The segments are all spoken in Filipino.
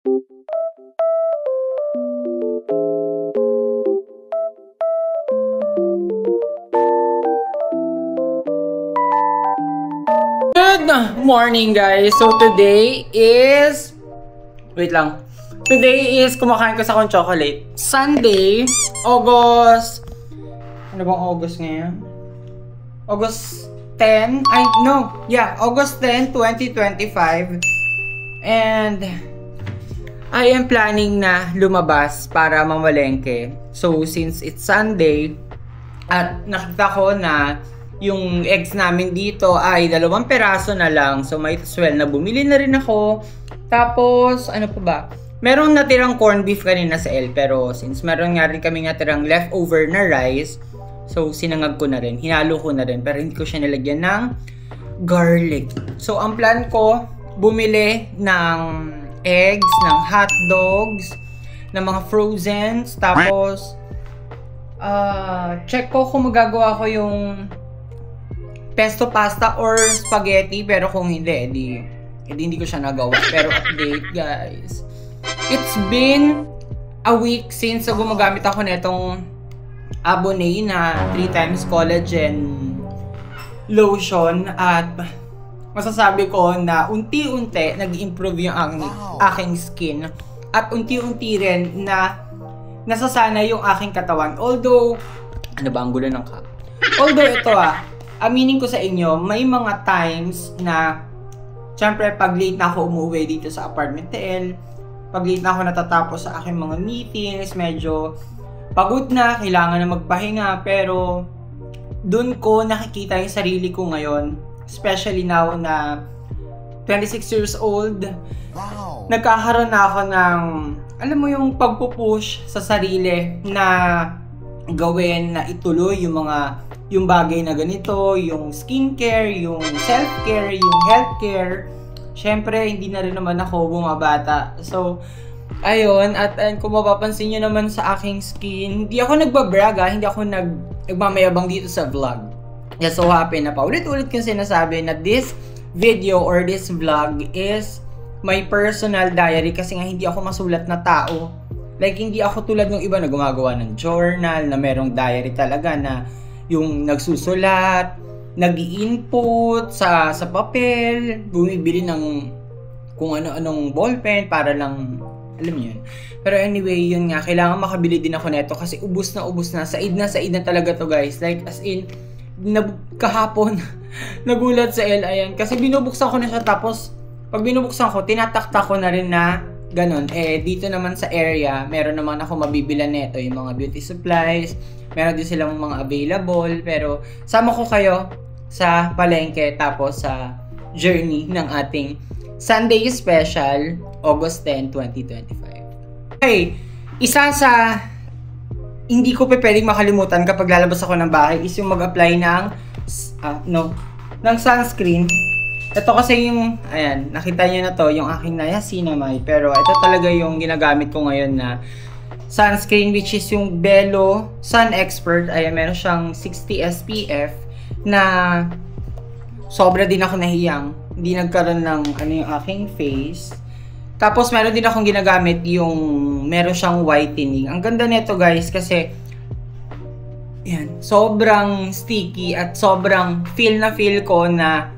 Good morning, guys. So today is wait lang. Today is kumakain ko sa akong chocolate. Sunday, August. Ano bang August ngayon? August 10? August 10, 2025. And I am planning na lumabas para mamalengke. So since it's Sunday at nakita ko na yung eggs namin dito ay 2 peraso na lang. So might as well na bumili na rin ako. Tapos ano pa ba? Merong natirang corned beef kanina sa L, pero since meron nga rin kami natirang leftover na rice, so sinangag ko na rin, hinalo ko na rin, pero hindi ko siya nilagyan ng garlic. So ang plan ko, bumili ng eggs, ng hot dogs, ng mga frozen, tapos check ko kung magagawa ko yung pesto pasta or spaghetti, pero kung hindi, hindi ko siya nagawa. Pero update, guys. It's been a week since gumagamit ako nitong Abonné na 3 times collagen lotion, at masasabi ko na unti-unti nag-improve yung aking skin, at unti-unti rin na nasasana yung aking katawan. Although, ano ba ang gulo ng ka? Although ito aminin ko sa inyo, may mga times na syempre pag late na ako umuwi dito sa apartment TL, pag late na ako natatapos sa aking mga meetings, medyo pagod na, kailangan na magpahinga, pero dun ko nakikita yung sarili ko ngayon, especially now na 26 years old. Wow. Nagkakaroon na ako ng, alam mo, yung pagpupush sa sarili na gawin, na ituloy yung bagay na ganito, yung skincare, yung self-care, yung healthcare. Syempre, hindi na rin naman ako bumabata. So, ayun. At kung mapapansin nyo naman sa aking skin, hindi ako nagbabrag, hindi ako nagmamayabang dito sa vlog. Just so happy na paulit-ulit kong sinasabi na this video or this vlog is my personal diary, kasi nga hindi ako masulat na tao. Like, hindi ako tulad ng iba na gumagawa ng journal, na merong diary talaga na yung nagsusulat, nag-i-input sa papel, bumibili ng kung ano-anong ballpen para lang, alam niyo yun. Pero anyway, yun nga, kailangan makabili din ako neto kasi ubos na, said na talaga to, guys. Like, as in, kahapon, nagulat sa L, ayan, kasi binubuksan ko na siya, tapos, pag binubuksan ko, tinatakta ko na rin na ganon. Dito naman sa area, meron naman ako mabibilan neto, yung mga beauty supplies, meron din silang mga available, pero sama ko kayo sa palengke, tapos sa journey ng ating Sunday special, August 10, 2025. Okay, isa sa hindi ko pwedeng makalimutan kapag lalabas ako ng bahay is yung mag-apply ng sunscreen. Ito kasi yung, ayan, nakita niyo na to, yung aking niacinamide, pero ito talaga yung ginagamit ko ngayon na sunscreen, which is yung Belo Sun Expert. Ayan, meron siyang 60 SPF na sobra din ako nahiyang. Hindi nagkaroon ng yung aking face. Tapos meron din akong ginagamit yung meron siyang whitening. Ang ganda nito, guys, kasi yan, sobrang sticky at sobrang feel ko na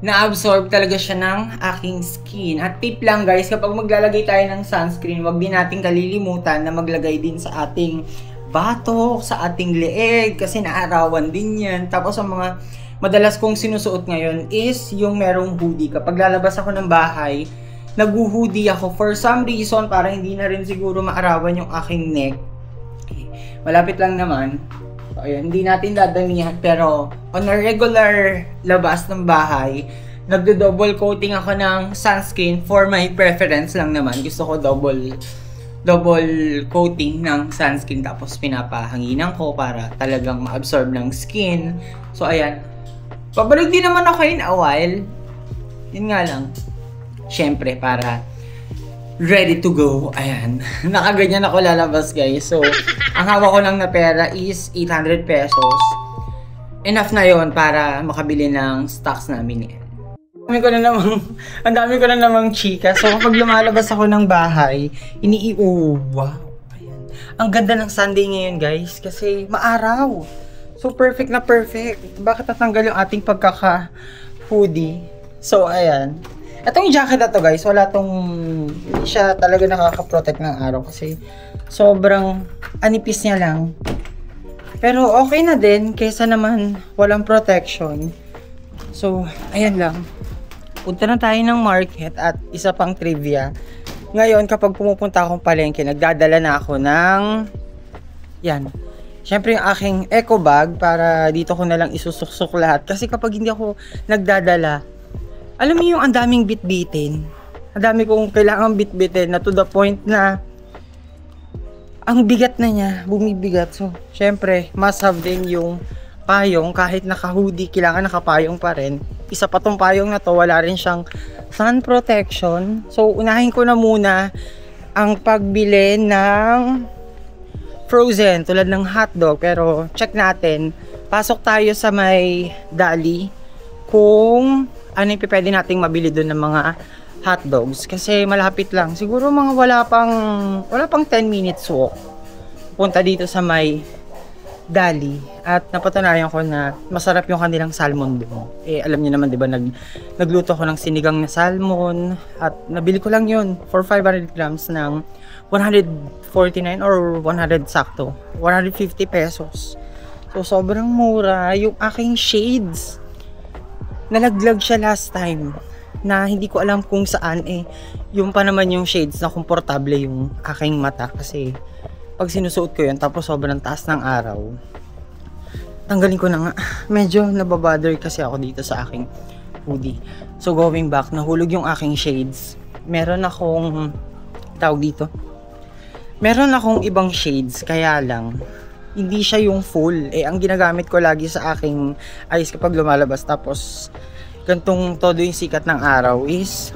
na-absorb talaga siya ng aking skin. At tip lang, guys, kapag maglalagay tayo ng sunscreen, wag din natin kalilimutan na maglagay din sa ating batok, sa ating leeg, kasi naarawan din yan. Tapos ang mga madalas kong sinusuot ngayon is yung merong hoodie. Kapag lalabas ako ng bahay, nag-hoodie ako for some reason, para hindi na rin siguro maarawan yung aking neck. Okay. Malapit lang naman. So, ayun, hindi natin dadamihan, pero on a regular labas ng bahay, nagdo-double coating ako ng sunscreen for my preference lang naman. Gusto ko double coating ng sunscreen, tapos pinapahanginan ko para talagang ma-absorb ng skin. So ayan, pabalik din naman ako in a while. Yun nga lang, syempre para ready to go. Ayan, nakaganyan ako lalabas, guys. So ang hawak ko lang na pera is 800 pesos. Enough na yon para makabili ng stocks namin. Ang dami ko na namang, ang dami ko na namang chika. So kapag lumalabas ako ng bahay, wow. Ayan. Ang ganda ng Sunday ngayon guys, kasi maaraw. So perfect na perfect. Bakit natanggal yung ating pagkaka-hoodie? So ayan. Itong jacket na to guys, hindi siya talaga nakaka-protect ng araw kasi sobrang anipis niya lang. Pero okay na din, kaysa naman walang protection. So, ayan lang. Punta na tayo ng market at isa pang trivia. Ngayon, kapag pumupunta akong palengke, nagdadala na ako ng yan. Siyempre yung aking eco bag para dito ko na lang isusuksok lahat. Kasi kapag hindi ako nagdadala, alam mo yung ang daming bitbitin. Ang dami kong kailangang bitbitin na to the point na ang bigat na niya, bumibigat. So, siyempre, must have din yung payong. Kahit naka-hoodie, kailangan nakapayong pa rin. Isa pa tong payong na to, wala rin siyang sun protection. So, unahin ko na muna ang pagbili ng frozen, tulad ng hotdog. Pero, check natin. Pasok tayo sa may dali kung ano yung pwede nating mabili doon ng mga hotdogs. Kasi malapit lang. Siguro mga wala pang 10 minutes walk. Punta dito sa may dali at napatunayan ko na masarap yung kanilang salmon doon. Eh alam niyo naman 'di ba nagluto ko ng sinigang na salmon at nabili ko lang yun for 500 grams ng 149 or 100 sakto. 150 pesos. So sobrang mura. Yung aking shades nalaglag siya last time na hindi ko alam kung saan yung pa naman yung shades na komportable yung aking mata kasi pag sinusuot ko yun tapos sobrang taas ng araw, tanggalin ko na nga. Medyo nababother kasi ako dito sa aking hoodie. So going back, nahulog yung aking shades. Meron akong meron akong ibang shades, kaya lang hindi siya yung full. Ang ginagamit ko lagi sa aking eyes kapag lumalabas tapos gantong todo yung sikat ng araw is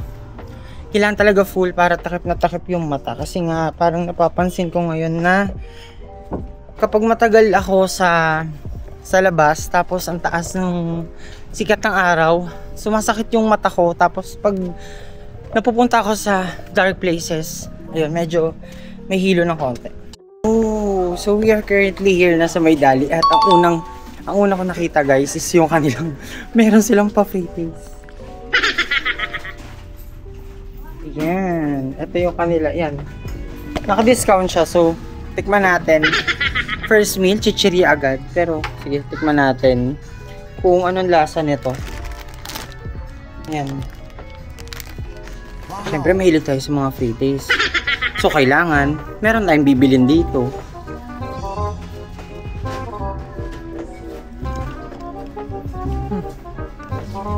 kailangan talaga full para takip na takip yung mata. Kasi nga parang napapansin ko ngayon na kapag matagal ako sa labas tapos ang taas ng sikat ng araw, sumasakit yung mata ko. Tapos pag napupunta ako sa dark places, ayun, medyo may hilo ng konti. Oh, so we are currently here na sa may dali at ang una ko nakita guys is yung kanilang meron silang pa-free face. Yan. Ito yung kanila. Yan. Naka-discount siya. So, tikman natin. First meal, chichirya agad. Pero, sige, tikman natin kung anong lasa nito. Yan. Siyempre, mahilig tayo sa mga free taste. So, kailangan, meron tayong bibilin dito.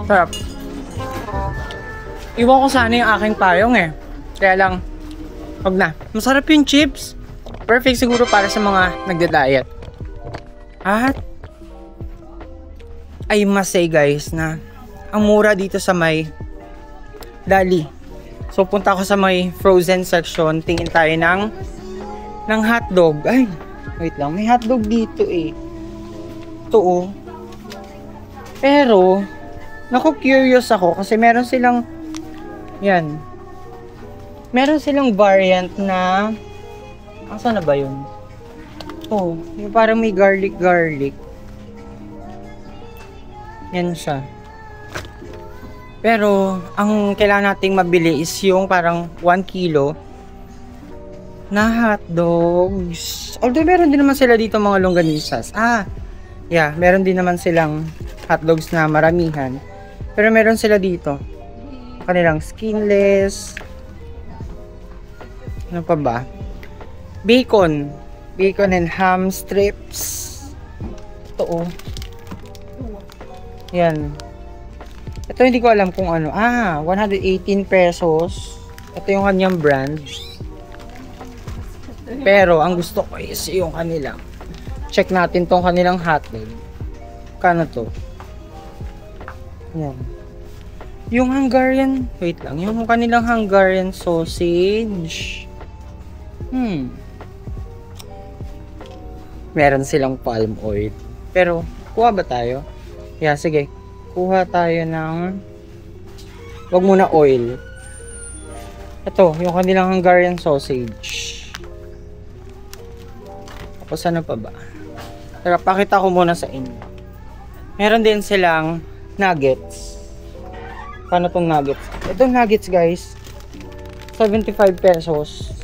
Sarap. Iwan ko sana yung aking payong kaya lang, wag na. Masarap yung chips. Perfect siguro para sa mga nagda-diet. At I must say guys na ang mura dito sa may dali. So punta ako sa may frozen section. Tingin tayo ng hotdog. Ay, wait lang. May hotdog dito Ito Pero curious ako kasi meron silang yan. Meron silang variant na asan na ba yun? Yung parang may garlic. Yan siya. Pero ang kailangan nating mabili is yung parang 1 kilo na hotdogs. Although meron din naman sila dito mga longganisas. Yeah, meron din naman silang hotdogs na maramihan. Pero meron sila dito kanilang skinless. Ano pa ba? Bacon and ham strips. Ito Yan. Ito hindi ko alam kung ano. 118 pesos. Ito yung kanyang brand. Pero ang gusto ko is yung kanilang. Check natin tong kanilang hotdog. Kano to? Yan. Yung Hungarian, wait lang, yung kanilang Hungarian sausage. Meron silang palm oil. Pero, kuha ba tayo? Yeah, sige. Kuha tayo ng Wag muna oil. Ito, yung kanilang Hungarian sausage. Tapos ano pa ba? Tara, pakita ko muna sa inyo. Meron din silang nuggets. Paano tong nuggets? Itong nuggets guys, 75 pesos.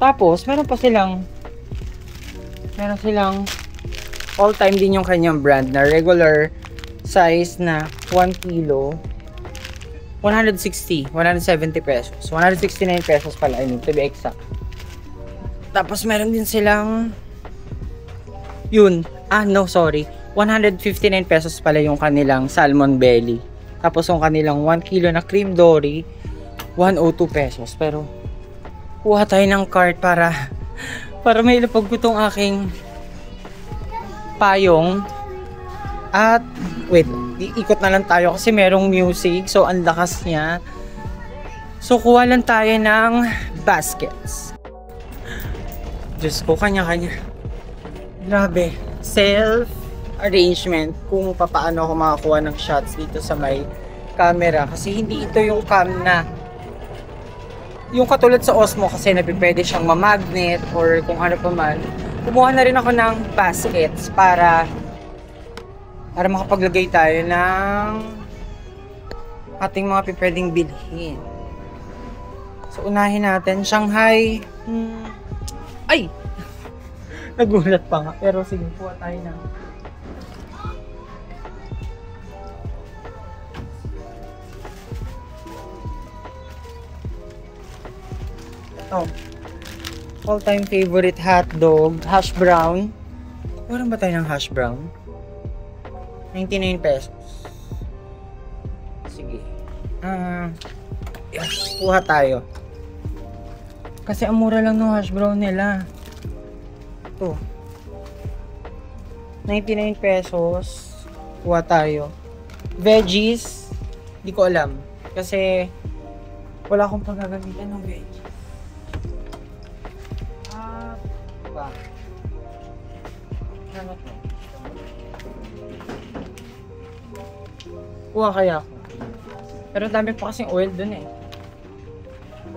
Tapos, meron silang all-time din yung kanyang brand na regular size na 1 kilo. 170 pesos. 169 pesos pala, I mean, to be exact. Tapos, meron din silang 159 pesos pala yung kanilang salmon belly. Tapos yung kanilang 1 kilo na cream dory, 102 pesos. Pero kuha tayo ng cart para may ilapag ko tong aking payong. At wait, ikot na lang tayo kasi merong music. So ang lakas niya. So kuha lang tayo ng baskets. Diyos ko, kanya-kanya. Grabe. Self-arrangement kung paano ako makakuha ng shots dito sa may camera. Kasi hindi ito yung cam na yung katulad sa Osmo kasi pwede siyang mamagnet or kung ano pa man. Kumuha na rin ako ng baskets para makapaglagay tayo ng ating mga pwedeng bilhin. So unahin natin Shanghai. Ay! Nagulat pa nga. Pero sige, kuha tayo ng all-time favorite hotdog, hash brown. Kuha ba tayo ng hash brown? 99 pesos. Sige. Kuha tayo. Kasi ang mura lang ng hash brown nila. Ito. 99 pesos. Kuha tayo. Veggies. Hindi ko alam. Kasi wala akong paggagamitan ng veggies. Ba? Ano to? Kuha kaya ako. Pero dami pa kasing oil dun eh.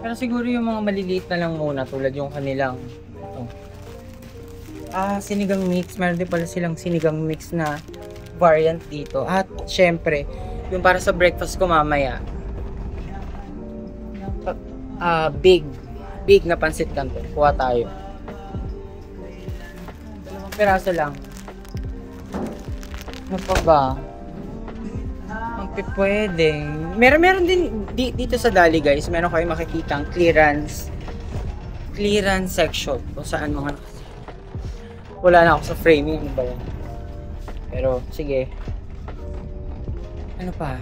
Pero siguro yung mga maliliit na lang muna tulad yung kanilang sinigang mix. Meron din pala silang sinigang mix na variant dito. At syempre, yung para sa breakfast ko mamaya. Big na pansit canton. Kuha tayo. 2 piraso lang. Ano pa ba? Ang pwedeng. Meron din dito sa Dali guys. Meron kayong makikitang clearance section. Kung saan mga wala na ako sa framing. Ano ba yan? Pero sige. Ano pa?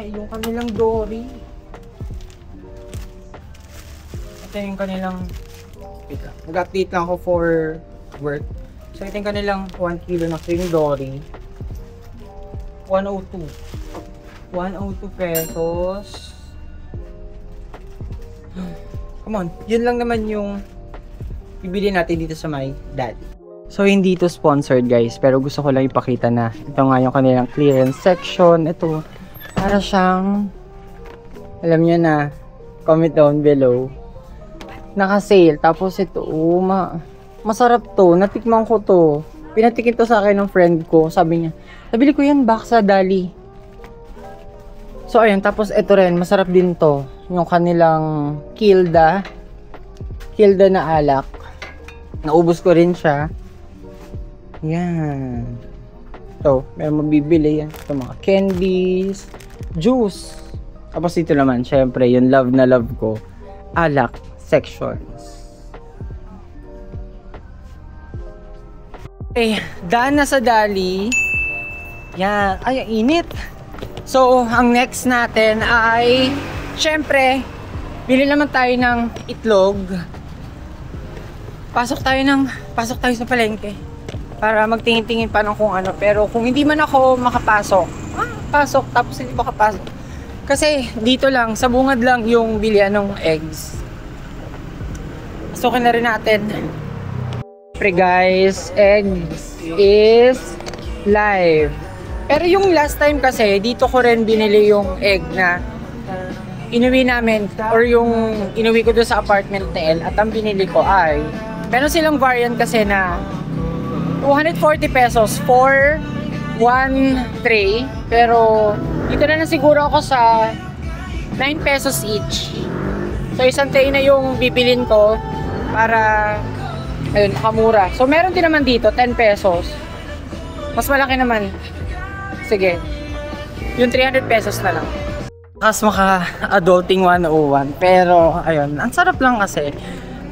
Yung kanilang dory. Ito yung kanilang mag-update lang ako for work. So ito yung kanilang 1 kilo na cream dory. 102 pesos. Come on, yun lang naman yung bibili natin dito sa my Daddy. So hindi ito sponsored guys, pero gusto ko lang ipakita na ito nga yung kanilang clearance section. Ito, para siyang, alam nyo na, comment down below, naka-sale. Tapos ito, masarap to, natikman ko to. Pinatikin to sa akin ng friend ko, sabi niya, nabili ko yan back sa Dali. So ayun, tapos ito rin, masarap din to, yung kanilang Kilda na alak. Naubos ko rin siya. Yan. Ito, may mabibili yan. Ito mga candies, juice. Tapos dito naman, syempre, yung love na love ko, alak sections. Okay, daan na sa Dali. Yan. Ay, ang init. So, ang next natin ay, syempre, bili naman tayo ng itlog. Pasok tayo sa palengke para magtingin-tingin pa ng kung ano. Pero kung hindi man ako makapasok, pasok tapos hindi makapasok. Kasi dito lang, sa bungad lang yung bilihan ng eggs. Pasukin na rin natin. Pre guys, eggs is live. Pero yung last time kasi, dito ko rin binili yung egg na inuwi namin or yung inuwi ko doon sa apartment ni El at ang binili ko ay meron silang variant kasi na 240 pesos for one tray. Pero dito na siguro ako sa 9 pesos each. So isang tray na yung bibilin ko para ayun, makamura. So meron din naman dito 10 pesos. Mas malaki naman. Sige. Yung 300 pesos na lang. Kas maka-adulting 101. Pero ayun, ang sarap lang kasi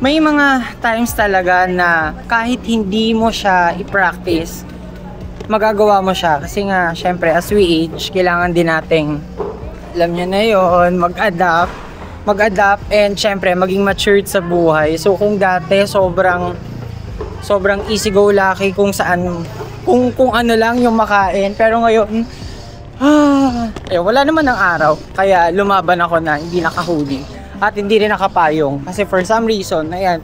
may mga times talaga na kahit hindi mo siya i-practice, magagawa mo siya. Kasi nga, syempre, as we age, kailangan din nating, alam nyo na yun, mag-adapt and syempre, maging matured sa buhay. So, kung dati, sobrang easy-go-lucky kung saan, kung ano lang yung makain. Pero ngayon, wala naman ng araw. Kaya lumaban ako na hindi nakahuli. At hindi rin nakapayong. Kasi for some reason, ayan,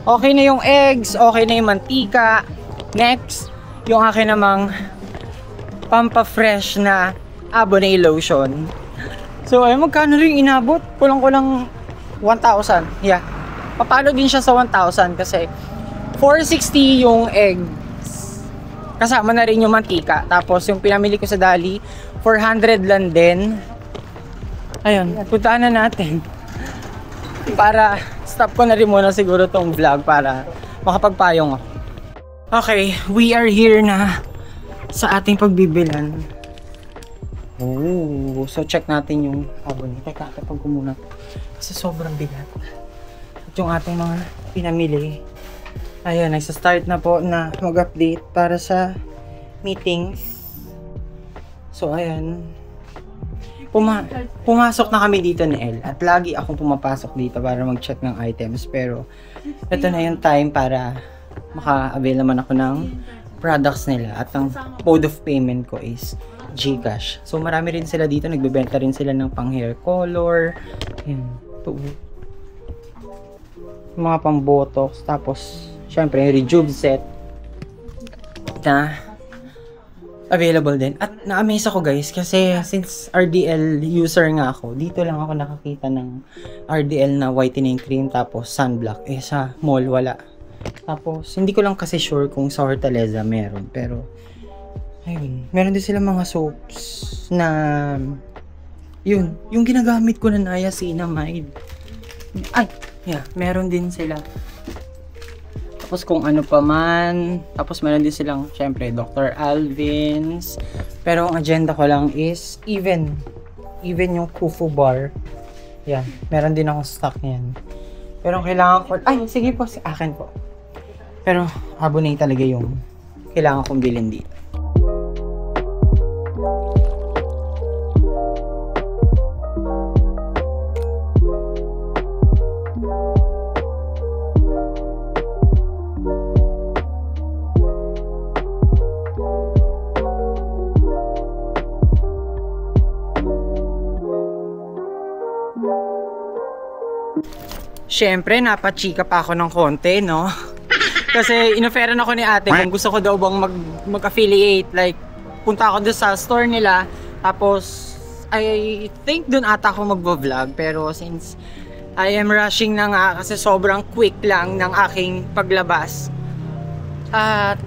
okay na yung eggs, okay na yung mantika. Next, yung akin namang pampa-fresh na Abonay lotion. So, ayun, magkano rin inabot? Kulang-kulang 1,000. Yeah. Papalo din siya sa 1,000 kasi 460 yung eggs. Kasama na rin yung mantika. Tapos, yung pinamili ko sa Dali, 400 lang din. Ayun, puntaan na natin. Para stop ko na rin muna siguro tong vlog para makapagpayong ako. Okay, we are here na sa ating pagbibilan. Oh, so check natin yung abon. Teka, tapag ko muna. Kasi sobrang bigat. At yung ating mga pinamili. Ayun, nagsa-start na po na mag-update para sa meetings. So, ayun. Pumasok na kami dito ni El at lagi akong pumapasok dito para mag-check ng items, pero ito na yung time para maka-avail naman ako ng products nila at ang mode of payment ko is GCash. So marami rin sila dito, nagbebenta rin sila ng pang hair color, yun, mga pang botox, tapos syempre rejuve set na available din. At na-amaze ako guys kasi since RDL user nga ako, dito lang ako nakakita ng RDL na whitening cream tapos sunblock. Eh sa mall wala. Tapos hindi ko lang kasi sure kung sa Hortaleza meron, pero ayun, meron din sila mga soaps na yun, yung ginagamit ko na niacinamide. Ay, yeah, meron din sila. Tapos kung ano pa man. Tapos meron din silang, syempre, Dr. Alvin's. Pero ang agenda ko lang is even yung Kufu bar. Yan. Meron din akong stock niyan. Pero kailangan ko, ay, sige po, akin po. Pero Abonay talaga yung kailangan kong bilhin dito. Siyempre, napachika pa ako ng konti, no? Kasi inoferan ako ni ate kung gusto ko daw bang mag-affiliate. Like, punta ako doon sa store nila. Tapos, I think doon ata ako magbo-vlog. Pero since I am rushing na nga kasi sobrang quick lang ng aking paglabas. At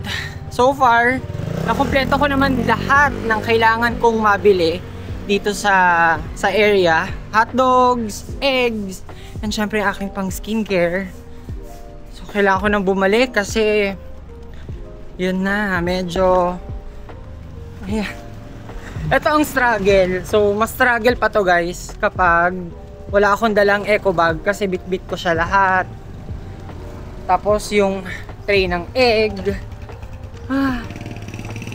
so far, nakumpleto ko naman lahat ng kailangan kong mabili dito sa area. Hotdogs, eggs, and syempre aking pang skincare. So kailangan ko nang bumalik kasi yun na, medyo ayan. Ito ang struggle. So mas struggle pa to guys kapag wala akong dalang eco bag kasi bit-bit ko siya lahat. Tapos yung tray ng egg.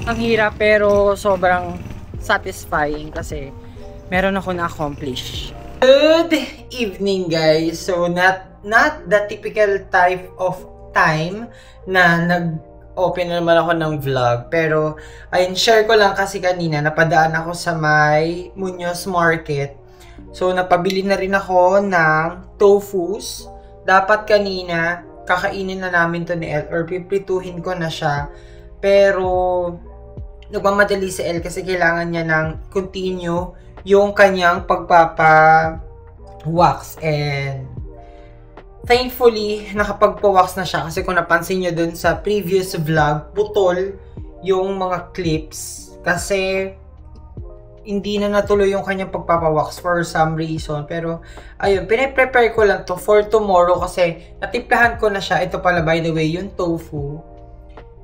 Ang hirap pero sobrang satisfying kasi meron ako na-accomplish. Good evening guys. So not the typical type of time na nag-open na naman ako ng vlog, pero ayun, share ko lang kasi kanina napadaan ako sa may Muñoz Market. So napabili na rin ako ng tofus. Dapat kanina kakainin na namin to ni El or piprituhin ko na siya. Pero nagmamadali si Elle kasi kailangan niya ng continue yung kanyang pagpapa-wax. And thankfully, nakapagpa-wax na siya kasi kung napansin nyo dun sa previous vlog, putol yung mga clips kasi hindi na natuloy yung kanyang pagpapawax for some reason. Pero, ayun, pinaprepare ko lang to for tomorrow kasi natimplahan ko na siya. Ito pala, by the way, yung tofu.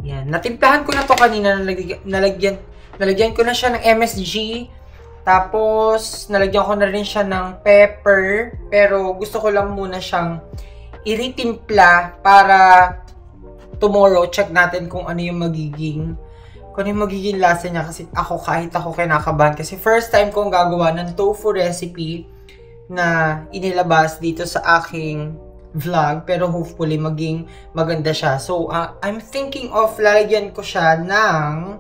Yan. Natimplahan ko na to kanina. Nalagyan ko na siya ng MSG. Tapos, nalagyan ko na rin siya ng pepper. Pero, gusto ko lang muna siyang iritimpla para tomorrow, check natin kung ano yung magiging lasa niya kasi kahit ako kinakabahan kasi first time kong gagawa ng tofu recipe na inilabas dito sa aking vlog pero hopefully maging maganda siya. So, I'm thinking of lalagyan ko siya ng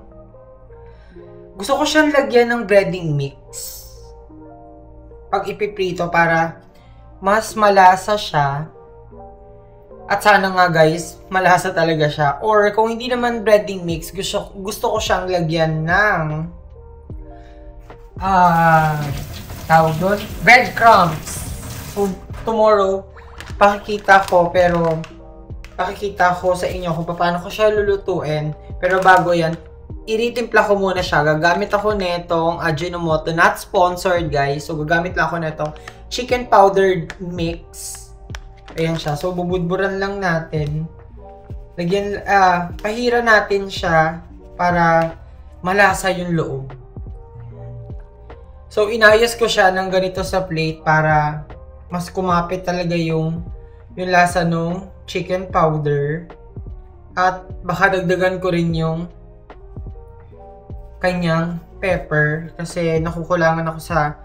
gusto ko siyang lagyan ng breading mix pag ipiprito para mas malasa siya. At sana nga guys, malasa talaga siya. Or kung hindi naman breading mix, gusto ko siyang lagyan ng tawag doon, breadcrumbs. So tomorrow, pakikita ko sa inyo kung paano ko siya lulutuin. Pero bago yan, iritimpla ko muna siya. Gagamit ako netong Ajinomoto, not sponsored guys. So gagamit lang ako netong chicken powder mix. Ayan siya. So, bubudburan lang natin. Pahira natin siya para malasa yung loob. So, inayos ko siya ng ganito sa plate para mas kumapit talaga yung lasa ng chicken powder. At baka dagdagan ko rin yung kanyang pepper kasi nakukulangan ako sa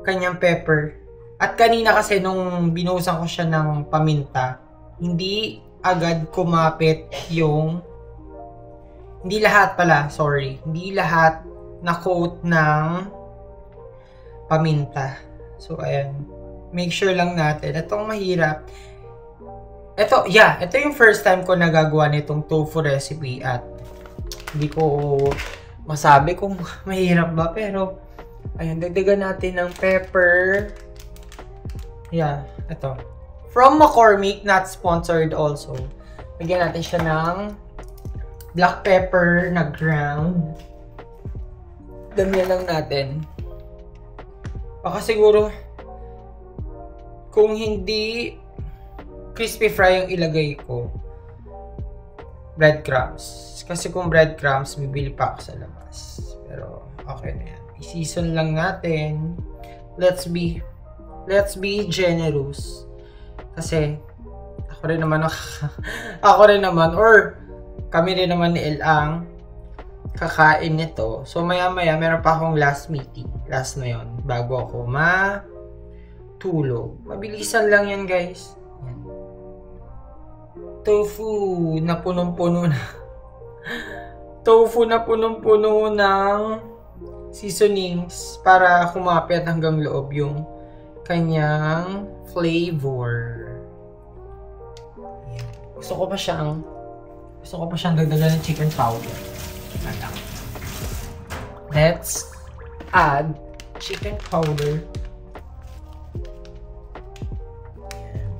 kanyang pepper. At kanina kasi nung binuhusan ko siya ng paminta, hindi agad kumapit hindi lahat na-coat ng paminta. So, ayan. Make sure lang natin. Itong mahirap. Ito yung first time ko nagagawa nitong tofu recipe at hindi ko masabi kung mahirap ba. Pero, ayan, dagdagan natin ng pepper. Yeah, ito. From McCormick, not sponsored also. Lagyan natin siya ng black pepper na ground. Damihan lang natin. Baka siguro, kung hindi crispy fry yung ilagay ko, breadcrumbs. Kasi kung breadcrumbs, bibili pa ako sa labas. Pero, okay na yan. I-season lang natin. Let's be generous. Kasi ako rin naman or kami rin naman ni El ang kakain nito. So maya-maya meron pa akong last meeting. Last na yon bago ako matulog. Mabilisan lang yan guys. Yan. Tofu na punong-puno na. Tofu na punong-puno ng seasonings para kumapit hanggang loob yung kanyang flavor. Ayan. Gusto ko pa siyang dagdagan ng chicken powder. Let's add chicken powder. Ayan.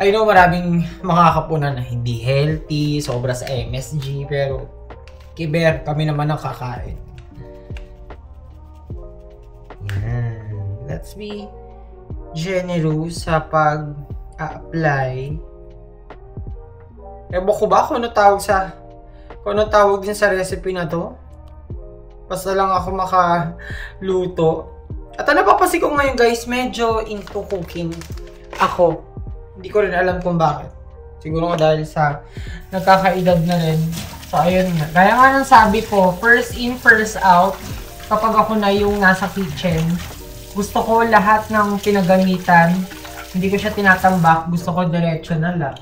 I know maraming makakapunan na hindi healthy, sobra sa MSG, pero kiber, kami naman ang kakain. Let's be generous sa pag-apply. Ewan ko ba kung ano tawag din sa recipe na to? Basta lang ako makaluto. At napapansin ko ngayon guys, medyo into cooking ako. Hindi ko rin alam kung bakit. Siguro nga dahil sa nagkakaedad na rin. So ayun nga. Gaya nga ng sabi ko, first in, first out. Kapag ako na yung nasa kitchen, gusto ko lahat ng pinagamitan. Hindi ko siya tinatambak. Gusto ko diretso na lang.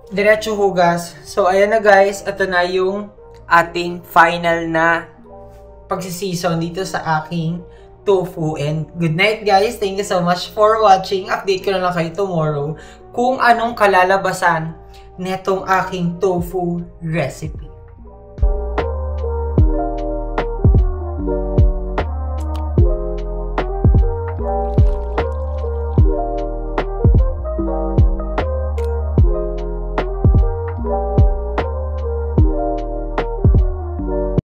Diretso hugas. So, ayan na guys. Ito na yung ating final na pagsisison dito sa aking tofu. And good night guys. Thank you so much for watching. Update ko na lang kayo tomorrow kung anong kalalabasan netong aking tofu recipe.